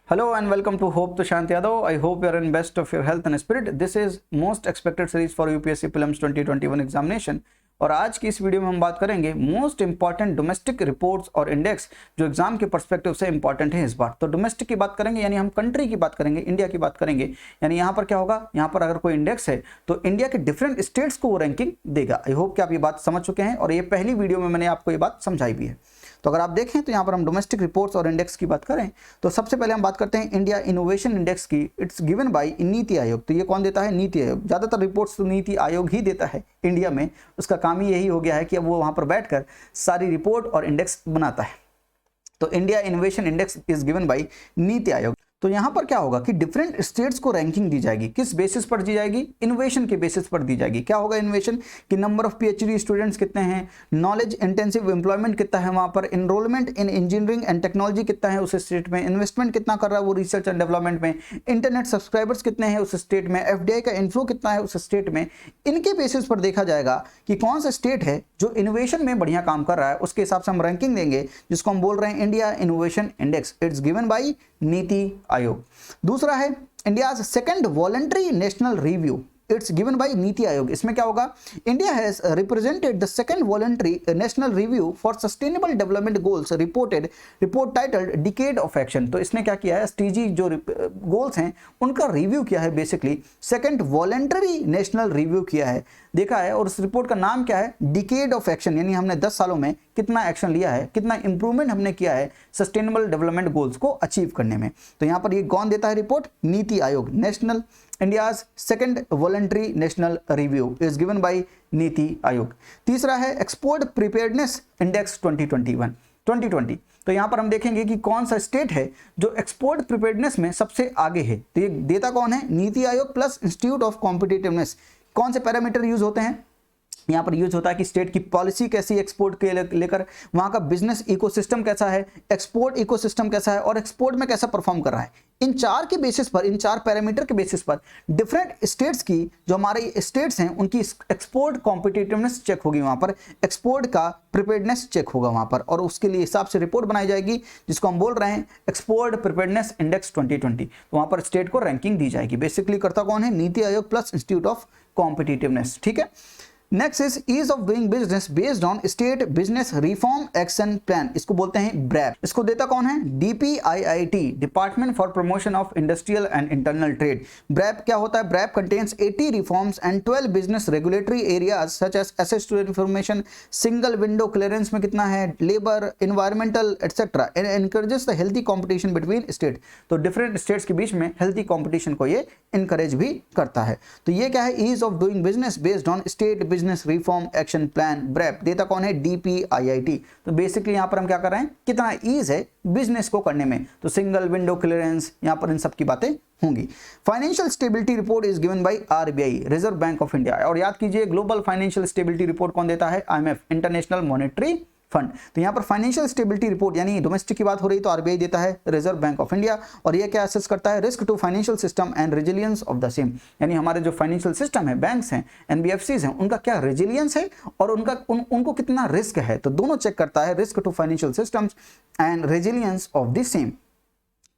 Hello and welcome to Hope TUSHANT YADAV. I hope you are in best of your health and spirit. This is most expected series for UPSC prelims 2021 examination. और आज की इस video में हम बात करेंगे most important domestic reports और index जो एग्जाम के पर्सपेक्टिव से इंपॉर्टेंट है इस बार। तो डोमेस्टिक की बात करेंगे यानी हम कंट्री की बात करेंगे, इंडिया की बात करेंगे। यानी यहाँ पर क्या होगा, यहाँ पर अगर कोई इंडेक्स है तो इंडिया के डिफरेंट स्टेट्स को वो रैंकिंग देगा। आई होप कि आप ये बात समझ चुके हैं और ये पहली वीडियो में मैंने आपको ये बात समझाई भी है। तो अगर आप देखें तो यहाँ पर हम डोमेस्टिक रिपोर्ट्स और इंडेक्स की बात करें तो सबसे पहले हम बात करते हैं इंडिया इनोवेशन इंडेक्स की। It's given by NITI Aayog. तो ये कौन देता है? नीति आयोग। ज़्यादातर रिपोर्ट्स तो नीति आयोग ही देता है इंडिया में। उसका काम ही यही हो गया है कि अब वो वहाँ पर बैठकर सारी रिपोर्ट और इंडेक्स बनाता है। तो India innovation index is given bye NITI Aayog. तो यहाँ पर क्या होगा कि डिफरेंट स्टेट्स को रैंकिंग दी जाएगी। किस बेसिस पर दी जाएगी? इनोवेशन के बेसिस पर दी जाएगी। क्या होगा इनोवेशन? कि नंबर ऑफ पीएचडी स्टूडेंट्स कितने हैं, नॉलेज इंटेंसिव एम्प्लॉयमेंट कितना है वहाँ पर, enrolment in engineering and technology कितना है उस स्टेट में, इन्वेस्टमेंट कितना कर रहा है वो रिसर्च एंड डेवलपमेंट में, इंटरनेट सब्सक्राइबर्स कितने हैं उस स्टेट में, एफडीआई का इन्फ्लो कितना है उस स्टेट में। इनके बेसिस पर देखा जाएगा कि कौन सा स्टेट है जो इनोवेशन में बढ़िया काम कर रहा है, उसके हिसाब से हम रैंकिंग देंगे, जिसको हम बोल रहे हैं India innovation index. It's given by NITI Aayog. दूसरा है India's second voluntary national review. It's given by NITI Aayog. इसमें क्या होगा? India has represented the second voluntary national review for sustainable development goals report titled decade of action. तो इसने क्या किया है? एसडीजी जो गोल्स हैं उनका रिव्यू किया है, basically second voluntary national review किया है, देखा है। और उस रिपोर्ट का नाम क्या है? Decade of action. यानी हमने 10 सालों में कितना एक्शन लिया है, कितना इंप्रूवमेंट हमने किया है सस्टेनेबल डेवलपमेंट गोल्स को अचीव करने में। तो यहाँ पर ये कौन देता है report? NITI Aayog. National India's second voluntary national review is given bye NITI Aayog. तीसरा है एक्सपोर्ट प्रिपेयर्डनेस इंडेक्स 2020। तो यहाँ पर हम देखेंगे कि कौन सा स्टेट है जो एक्सपोर्ट प्रिपेयर्डनेस में सबसे आगे है। तो ये देता कौन है? NITI Aayog plus institute of competitiveness. कौन से पैरामीटर यूज होते हैं? यहाँ पर यूज होता है कि स्टेट की पॉलिसी कैसी, एक्सपोर्ट के लेकर वहाँ का बिजनेस इकोसिस्टम कैसा है, एक्सपोर्ट इकोसिस्टम कैसा है और एक्सपोर्ट में कैसा परफॉर्म कर रहा है। इन चार के बेसिस पर, इन चार पैरामीटर के बेसिस पर डिफरेंट स्टेट्स की, जो हमारे स्टेट्स हैं उनकी एक्सपोर्ट कॉम्पिटिटिवनेस चेक होगी, वहाँ पर एक्सपोर्ट का प्रिपेयर्डनेस चेक होगा वहाँ पर, और उसके लिए हिसाब से रिपोर्ट बनाई जाएगी जिसको हम बोल रहे हैं एक्सपोर्ट प्रिपेयर्डनेस इंडेक्स 2020। तो वहाँ पर स्टेट को रैंकिंग दी जाएगी। बेसिकली करता कौन है? NITI Aayog plus institute of competitiveness. ठीक है। Next is ease of doing business based on state business reform action plan. इसको बोलते हैं ब्रैप। इसको देता कौन है? DPIIT, department for promotion of industrial and internal trade. BRAP क्या होता है? BRAP contains 80 reforms and 12 business regulatory areas such as access to information, single window clearance में कितना है, labour, environmental etcetera, and encourages the healthy competition between state. तो different states के बीच में healthy competition को ये इनकरेज भी करता है। तो ये क्या है? Ease of doing business based on state business reform action plan, BRAP. देता कौन है? डीपीआईआईटी। तो बेसिकली यहां पर हम क्या कर रहे हैं? कितना ईज है बिजनेस को करने में। तो सिंगल विंडो क्लियरेंस, यहां पर इन सब की बातें होंगी। Financial stability report is given by RBI, reserve bank of India. और याद कीजिए ग्लोबल फाइनेंशियल स्टेबिलिटी रिपोर्ट कौन देता है? IMF, international monetary fund. तो यहाँ पर फाइनेंशियल स्टेबिलिटी रिपोर्ट यानी डोमेस्टिक की बात हो रही तो आरबीआई देता है, रिजर्व बैंक ऑफ इंडिया। और ये क्या असेस करता है? Risk to financial system and resilience of the same. यानी हमारे जो फाइनेंशियल सिस्टम है, बैंक्स हैं, एनबीएफसीज हैं, उनका क्या रेजिलियंस है और उनको कितना रिस्क है। तो दोनों चेक करता है, risk to financial systems and resilience of the same.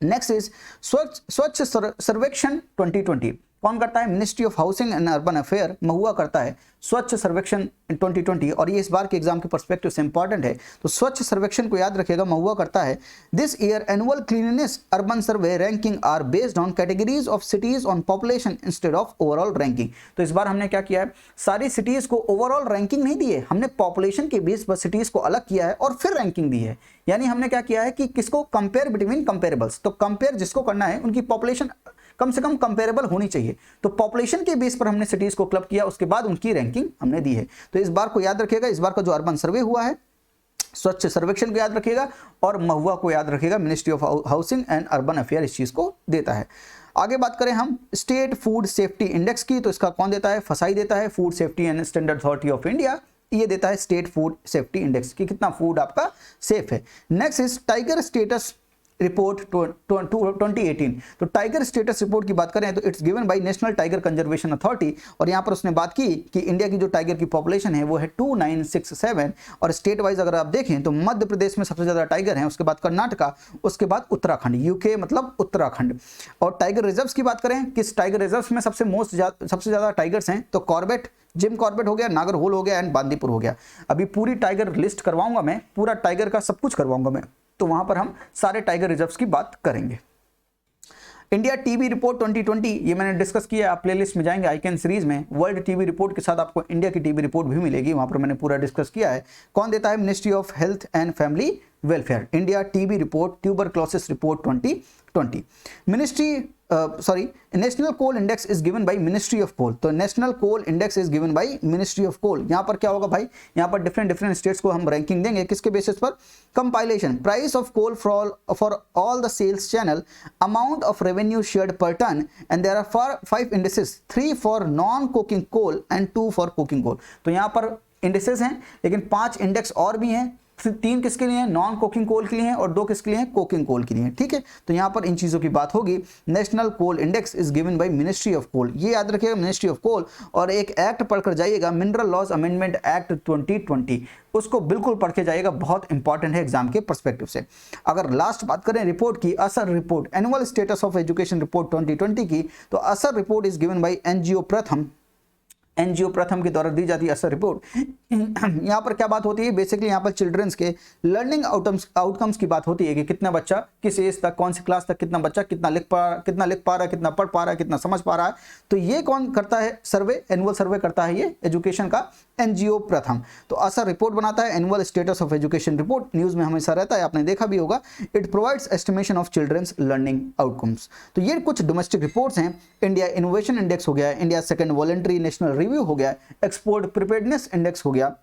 Next is Swachh Survekshan 2020। कौन करता है? Ministry of housing and urban affair, MoHUA करता है स्वच्छ सर्वेक्षण 2020। और ये इस बार के एग्जाम के पर्सपेक्टिव से इंपॉर्टेंट है। तो स्वच्छ सर्वेक्षण को याद रखिएगा, महुआ करता है। This year annual cleanness urban survey ranking are based on categories of cities on population instead of overall ranking. तो इस बार हमने क्या किया है? सारी सिटीज को ओवरऑल रैंकिंग नहीं दी है, हमने पॉपुलेशन के बेस पर सिटीज को अलग किया है और फिर रैंकिंग दी है। यानी हमने क्या किया है कि किसको कंपेयर बिटवीन कंपेरेबल्स। तो कंपेयर जिसको करना है उनकी पॉपुलेशन कम से कम कंपेरेबल होनी चाहिए। तो पॉपुलेशन के बेस पर हमने सिटीज को क्लब किया, उसके बाद उनकी रैंकिंग हमने दी है। तो इस बार को याद रखिएगा, इस बार का जो अर्बन सर्वे हुआ है, स्वच्छ सर्वेक्षण को याद रखिएगा और महुआ को याद रखिएगा, ministry of housing and urban affair इस चीज को देता है। आगे बात करें हम स्टेट फूड सेफ्टी इंडेक्स की। तो इसका कौन देता है? फसाई देता है, food safety and standard authority of India. ये देता है स्टेट फूड सेफ्टी इंडेक्स कि कितना फूड आपका सेफ है। Next is tiger status report 2018। तो टाइगर स्टेटस रिपोर्ट की बात करें तो it's given by national tiger conservation authority, और यहाँ पर उसने बात की कि इंडिया की जो टाइगर की पॉपुलेशन है वो है 2967, और स्टेट वाइज अगर आप देखें तो मध्य प्रदेश में सबसे ज़्यादा टाइगर हैं, उसके बाद कर्नाटका, उसके बाद उत्तराखंड, यूके मतलब उत्तराखंड। और टाइगर रिजर्व्स की बात करें, किस टाइगर रिजर्व्स में सबसे ज़्यादा टाइगर्स हैं, तो कॉर्बेट, जिम कॉर्बेट हो गया, नागरहोल हो गया एंड बांदीपुर हो गया। अभी पूरी टाइगर लिस्ट करवाऊंगा मैं, पूरा टाइगर का सब कुछ करवाऊंगा मैं, तो वहां पर हम सारे टाइगर रिजर्व्स की बात करेंगे। इंडिया टीबी रिपोर्ट 2020 ये मैंने डिस्कस किया, आप प्लेलिस्ट में जाएंगे आइकन सीरीज में, वर्ल्ड टीबी रिपोर्ट के साथ आपको इंडिया की टीबी रिपोर्ट भी मिलेगी, वहां पर मैंने पूरा डिस्कस किया है। कौन देता है? Ministry of health and family welfare. India TB report, tuberculosis report 2020। National coal index is given by ministry of coal. तो national coal index is given by ministry of coal. यहां पर क्या होगा भाई, यहां पर डिफरेंट स्टेट्स को हम रैंकिंग देंगे, किसके बेसिस पर? Compilation, price of coal for all the sales channel, amount of revenue shared per ton, and there are 5 indices, 3 for non cooking coal and 2 for cooking coal. तो यहां पर indices हैं, लेकिन 5 इंडेक्स और भी हैं, 3 किसके लिए हैं? नॉन कोकिंग कोल के लिए हैं, और 2 किसके लिए हैं? कोकिंग कोल के लिए हैं। ठीक है, तो यहां पर इन चीजों की बात होगी। National coal index is given by ministry of coal, ये याद रखिएगा, मिनिस्ट्री ऑफ कोल। और एक एक्ट पढ़कर जाइएगा, मिनरल लॉज अमेंडमेंट एक्ट 2020, उसको बिल्कुल पढ़ के जाइएगा, बहुत इंपॉर्टेंट है एग्जाम के पर्सपेक्टिव से। अगर लास्ट बात करें रिपोर्ट की, असर report, annual status of education report 2020 की, तो असर report is given bye NGO प्रथम के द्वारा दी जाती है असर रिपोर्ट। यहाँ पर क्या बात होती है? बेसिकली यहाँ पर चिल्ड्रंस के लर्निंग आउटकम्स की बात होती है कि कितना बच्चा किस एज तक, कौन सी क्लास तक कितना बच्चा कितना लिख पा रहा है, कितना पढ़ पा रहा है, कितना समझ पा रहा है। तो ये कौन करता है? सर्वे, एनुअल सर्वे करता है ये एजुकेशन का एनजीओ प्रथम। तो असर रिपोर्ट बनाता है, annual status of education report, news में हमेशा रहता है, आपने देखा भी होगा। It provides estimation of children's learning outcomes. तो ये कुछ डोमेस्टिक रिपोर्ट्स हैं। इंडिया इनोवेशन इंडेक्स हो गया, India second voluntary national review हो गया, एक्सपोर्ट प्रिपेयर्डनेस इंडेक्स हो गया,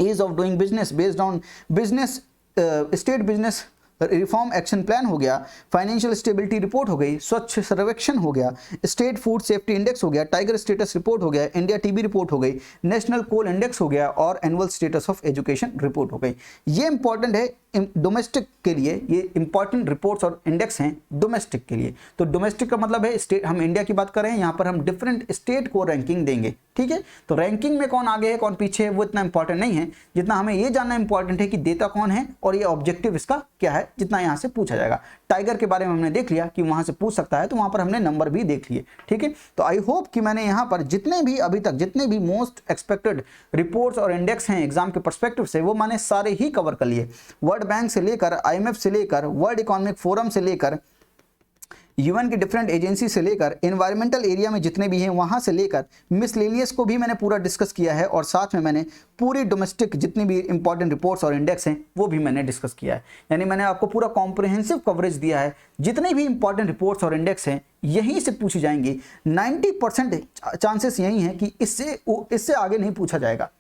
ease of doing business based on business, state business reform action plan हो गया, फाइनेंशियल स्टेबिलिटी रिपोर्ट हो गई, स्वच्छ सर्वेक्षण हो गया, स्टेट फूड सेफ्टी इंडेक्स हो गया, टाइगर स्टेटस रिपोर्ट हो गया, इंडिया टीबी रिपोर्ट हो गई, नेशनल कोल इंडेक्स हो गया, और annual status of education report हो गई। ये इंपॉर्टेंट है डोमेस्टिक के लिए, ये इंपॉर्टेंट रिपोर्ट्स और इंडेक्स हैं डोमेस्टिक के लिए। तो डोमेस्टिक का मतलब है स्टेट, हम इंडिया की बात कर रहे हैं, यहाँ पर हम डिफरेंट स्टेट को रैंकिंग देंगे। ठीक है, तो रैंकिंग में कौन आगे है कौन पीछे है वो इतना इंपॉर्टेंट नहीं है, जितना हमें ये जानना इंपॉर्टेंट है कि देता कौन है और ये ऑब्जेक्टिव इसका क्या है, जितना यहाँ से पूछा जाएगा। टाइगर के बारे में हमने देख लिया कि वहां से पूछ सकता है, तो वहां पर हमने नंबर भी देख लिए। ठीक है, तो आई होप कि मैंने यहाँ पर जितने भी अभी तक जितने भी मोस्ट एक्सपेक्टेड रिपोर्ट्स और इंडेक्स हैं एग्जाम के पर्सपेक्टिव से, वो मैंने सारे ही कवर कर लिए। वर्ल्ड बैंक से लेकर, IMF से लेकर, वर्ल्ड इकोनॉमिक फोरम से लेकर, यूएन की डिफरेंट एजेंसी से लेकर, एनवायरमेंटल एरिया में जितने भी हैं वहां से लेकर, मिसलेनियस को भी मैंने पूरा डिस्कस किया है, और साथ में मैंने पूरी डोमेस्टिक जितनी भी इंपॉर्टेंट रिपोर्ट्स और इंडेक्स हैं वो भी मैंने डिस्कस किया है। यानी मैंने आपको पूरा कॉम्प्रिहेंसिव कवरेज दिया है। जितने भी इंपॉर्टेंट रिपोर्ट्स और इंडेक्स हैं यहीं से पूछी जाएंगी। 90% चांसेस यही हैं कि इससे आगे नहीं पूछा जाएगा।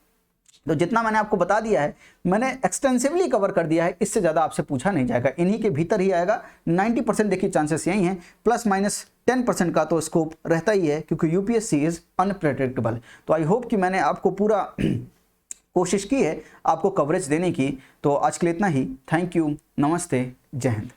तो जितना मैंने आपको बता दिया है, मैंने एक्सटेंसिवली कवर कर दिया है, इससे ज़्यादा आपसे पूछा नहीं जाएगा, इन्हीं के भीतर ही आएगा। 90% देखिए चांसेस यही हैं, +- 10% का तो स्कोप रहता ही है, क्योंकि यूपीएससी इज अनप्रेडिक्टेबल। तो आई होप कि मैंने आपको पूरा कोशिश की है आपको कवरेज देने की। तो आज के लिए इतना ही। थैंक यू, नमस्ते, जय हिंद।